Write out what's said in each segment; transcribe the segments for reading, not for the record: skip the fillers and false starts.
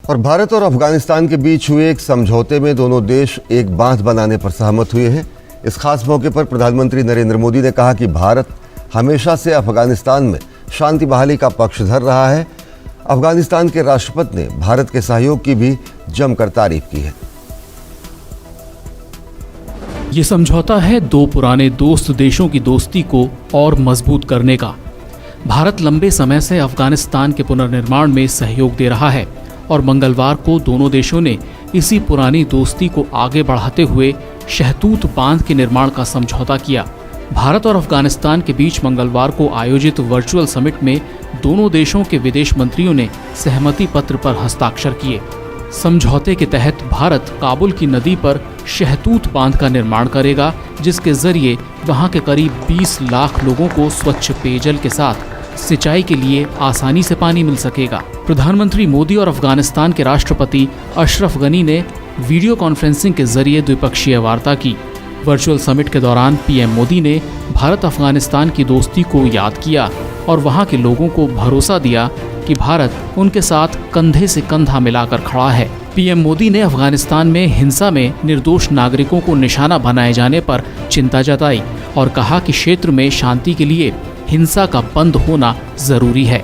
और भारत और अफगानिस्तान के बीच हुए एक समझौते में दोनों देश एक बांध बनाने पर सहमत हुए हैं। इस खास मौके पर प्रधानमंत्री नरेंद्र मोदी ने कहा कि भारत हमेशा से अफगानिस्तान में शांति बहाली का पक्षधर रहा है। अफगानिस्तान के राष्ट्रपति ने भारत के सहयोग की भी जमकर तारीफ की है। ये समझौता है दो पुराने दोस्त देशों की दोस्ती को और मजबूत करने का। भारत लंबे समय से अफगानिस्तान के पुनर्निर्माण में सहयोग दे रहा है और मंगलवार को दोनों देशों ने इसी पुरानी दोस्ती को आगे बढ़ाते हुए शहतूत बांध के निर्माण का समझौता किया। भारत और अफगानिस्तान के बीच मंगलवार को आयोजित वर्चुअल समिट में दोनों देशों के विदेश मंत्रियों ने सहमति पत्र पर हस्ताक्षर किए। समझौते के तहत भारत काबुल की नदी पर शहतूत बांध का निर्माण करेगा, जिसके जरिए वहां के करीब 20 लाख लोगों को स्वच्छ पेयजल के साथ सिंचाई के लिए आसानी से पानी मिल सकेगा। प्रधानमंत्री मोदी और अफगानिस्तान के राष्ट्रपति अशरफ गनी ने वीडियो कॉन्फ्रेंसिंग के जरिए द्विपक्षीय वार्ता की। वर्चुअल समिट के दौरान पीएम मोदी ने भारत अफगानिस्तान की दोस्ती को याद किया और वहां के लोगों को भरोसा दिया कि भारत उनके साथ कंधे से कंधा मिलाकर खड़ा है। पीएम मोदी ने अफगानिस्तान में हिंसा में निर्दोष नागरिकों को निशाना बनाए जाने पर चिंता जताई और कहा कि क्षेत्र में शांति के लिए हिंसा का बंद होना जरूरी है।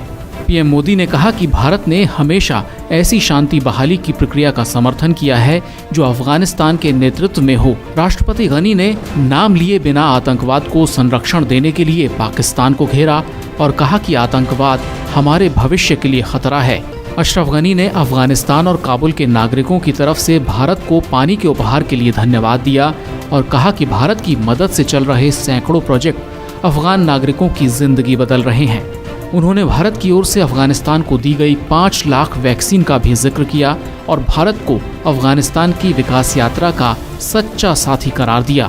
पीएम मोदी ने कहा कि भारत ने हमेशा ऐसी शांति बहाली की प्रक्रिया का समर्थन किया है जो अफगानिस्तान के नेतृत्व में हो। राष्ट्रपति गनी ने नाम लिए बिना आतंकवाद को संरक्षण देने के लिए पाकिस्तान को घेरा और कहा कि आतंकवाद हमारे भविष्य के लिए खतरा है। अशरफ गनी ने अफगानिस्तान और काबुल के नागरिकों की तरफ से भारत को पानी के उपहार के लिए धन्यवाद दिया और कहा कि भारत की मदद से चल रहे सैकड़ों प्रोजेक्ट अफगान नागरिकों की जिंदगी बदल रहे हैं। उन्होंने भारत की ओर से अफगानिस्तान को दी गई 5 लाख वैक्सीन का भी जिक्र किया और भारत को अफगानिस्तान की विकास यात्रा का सच्चा साथी करार दिया।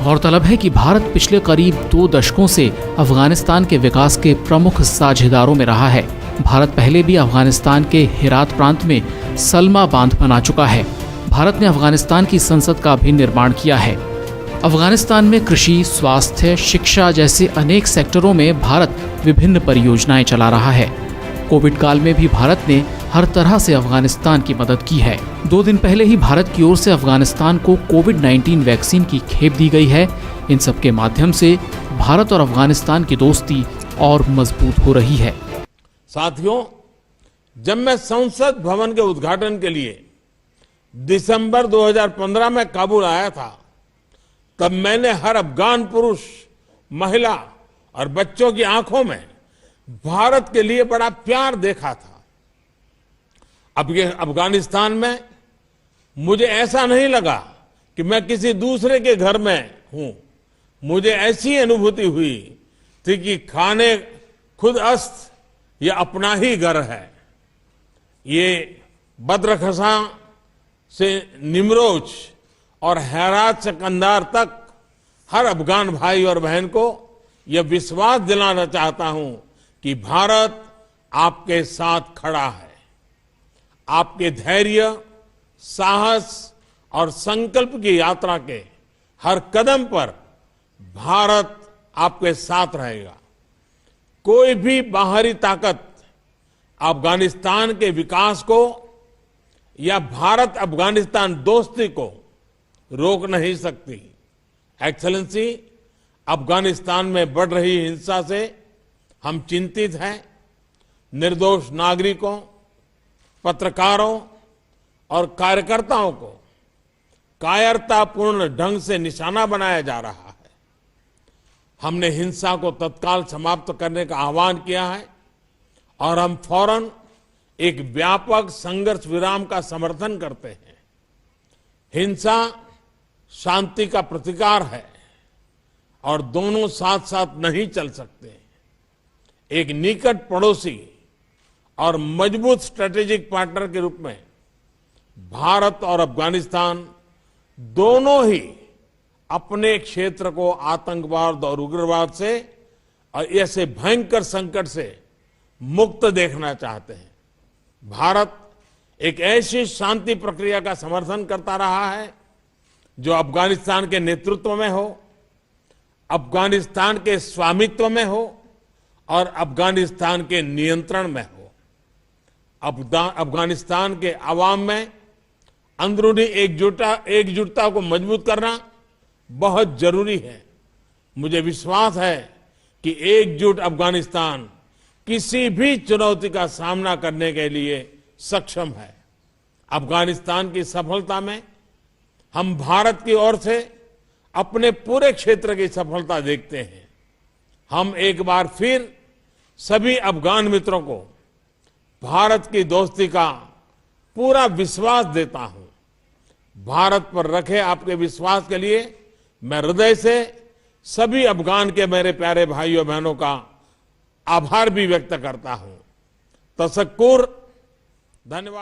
गौरतलब है कि भारत पिछले करीब 2 दशकों से अफगानिस्तान के विकास के प्रमुख साझेदारों में रहा है। भारत पहले भी अफगानिस्तान के हेरात प्रांत में सलमा बांध बना चुका है। भारत ने अफगानिस्तान की संसद का भी निर्माण किया है। अफगानिस्तान में कृषि, स्वास्थ्य, शिक्षा जैसे अनेक सेक्टरों में भारत विभिन्न परियोजनाएं चला रहा है। कोविड काल में भी भारत ने हर तरह से अफगानिस्तान की मदद की है। 2 दिन पहले ही भारत की ओर से अफगानिस्तान को कोविड-19 वैक्सीन की खेप दी गई है। इन सब के माध्यम से भारत और अफगानिस्तान की दोस्ती और मजबूत हो रही है। साथियों, जब मैं संसद भवन के उद्घाटन के लिए दिसंबर 2015 में काबुल आया था, तब मैंने हर अफगान पुरुष, महिला और बच्चों की आंखों में भारत के लिए बड़ा प्यार देखा था। अब ये अफगानिस्तान में मुझे ऐसा नहीं लगा कि मैं किसी दूसरे के घर में हूं। मुझे ऐसी अनुभूति हुई थी कि खाने खुद अस्त ये अपना ही घर है। ये बद्रखसा से निमरोज और हेरात से कंधार तक हर अफगान भाई और बहन को यह विश्वास दिलाना चाहता हूं कि भारत आपके साथ खड़ा है। आपके धैर्य, साहस और संकल्प की यात्रा के हर कदम पर भारत आपके साथ रहेगा। कोई भी बाहरी ताकत अफगानिस्तान के विकास को या भारत अफगानिस्तान दोस्ती को रोक नहीं सकती। एक्सेलेंसी, अफगानिस्तान में बढ़ रही हिंसा से हम चिंतित हैं। निर्दोष नागरिकों, पत्रकारों और कार्यकर्ताओं को कायरतापूर्ण ढंग से निशाना बनाया जा रहा है। हमने हिंसा को तत्काल समाप्त करने का आह्वान किया है और हम फौरन एक व्यापक संघर्ष विराम का समर्थन करते हैं। हिंसा शांति का प्रतिकार है और दोनों साथ साथ नहीं चल सकते। एक निकट पड़ोसी और मजबूत स्ट्रेटेजिक पार्टनर के रूप में भारत और अफगानिस्तान दोनों ही अपने क्षेत्र को आतंकवाद और उग्रवाद से और ऐसे भयंकर संकट से मुक्त देखना चाहते हैं। भारत एक ऐसी शांति प्रक्रिया का समर्थन करता रहा है जो अफगानिस्तान के नेतृत्व में हो, अफगानिस्तान के स्वामित्व में हो और अफगानिस्तान के नियंत्रण में हो। अफगानिस्तान के अवाम में अंदरूनी एकजुटता को मजबूत करना बहुत जरूरी है। मुझे विश्वास है कि एकजुट अफगानिस्तान किसी भी चुनौती का सामना करने के लिए सक्षम है। अफगानिस्तान की सफलता में हम भारत की ओर से अपने पूरे क्षेत्र की सफलता देखते हैं। हम एक बार फिर सभी अफगान मित्रों को भारत की दोस्ती का पूरा विश्वास देता हूं। भारत पर रखे आपके विश्वास के लिए मैं हृदय से सभी अफगान के मेरे प्यारे भाइयों बहनों का आभार भी व्यक्त करता हूं। तशक्कुर, धन्यवाद।